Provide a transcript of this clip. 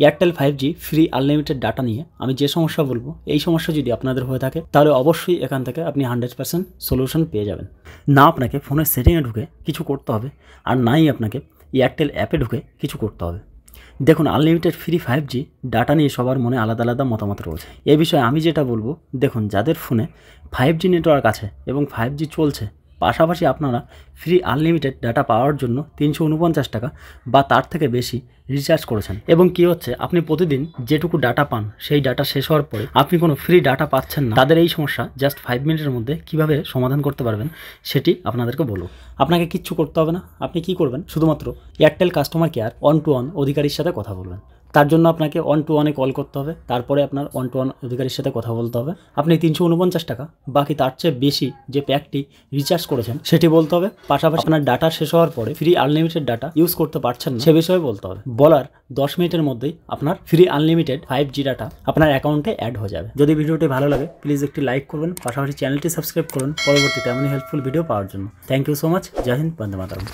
Airtel 5G free unlimited data নিয়ে আমি যে সমস্যা বলবো, এই সমস্যা যদি আপনাদের হয়ে থাকে তাহলে অবশ্যই এখান থেকে আপনি 100% সলিউশন পেয়ে যাবেন। না আপনাকে ফোনের সেটিংয়ে ঢুকে কিছু করতে হবে, আর নাই আপনাকে এয়ারটেল অ্যাপে ঢুকে কিছু করতে হবে। দেখুন, আনলিমিটেড ফ্রি 5G ডাটা নিয়ে সবার মনে আলাদা আলাদা মতামত রয়েছে। এ বিষয়ে আমি যেটা বলবো, দেখুন, যাদের ফোনে 5G নেটওয়ার্ক আছে এবং 5G চলছে, পাশাপাশি আপনারা ফ্রি আনলিমিটেড ডাটা পাওয়ার জন্য 349 টাকা বা তার থেকে বেশি রিচার্জ করেছেন, এবং কি হচ্ছে, আপনি প্রতিদিন যেটুকু ডাটা পান সেই ডাটা শেষ হওয়ার পরে আপনি কোনো ফ্রি ডাটা পাচ্ছেন না, তাদের এই সমস্যা জাস্ট 5 মিনিটের মধ্যে কিভাবে সমাধান করতে পারবেন সেটি আপনাদেরকে বলবো। আপনাকে কিচ্ছু করতে হবে না। আপনি কি করবেন, শুধুমাত্র এয়ারটেল কাস্টমার কেয়ার 1-to-1 অধিকারীর সাথে কথা বলবেন। তার জন্য আপনাকে 1-to-1 কল করতে হবে, তারপরে আপনার 1-to-1 অধিকারীর সাথে কথা বলতে হবে। আপনি 349 টাকা বাকি তার চেয়ে বেশি যে প্যাকটি রিচার্জ করেছেন সেটি বলতে হবে। পাশাপাশি আপনার ডাটা শেষ হওয়ার পরে ফ্রি আনলিমিটেড ডাটা ইউজ করতে পারছেন না সে বিষয়ে বলতে হবে। বলার 10 মিনিটের মধ্যেই আপনার ফ্রি আনলিমিটেড 5G ডাটা আপনার অ্যাকাউন্টে অ্যাড হয়ে যাবে। যদি ভিডিওটি ভালো লাগে প্লিজ একটি লাইক করবেন, পাশাপাশি চ্যানেলটি সাবস্ক্রাইব করুন পরবর্তীতে এমনই হেল্পফুল ভিডিও পাওয়ার জন্য। Thank you so much. Jai Hind, Vande Mataram.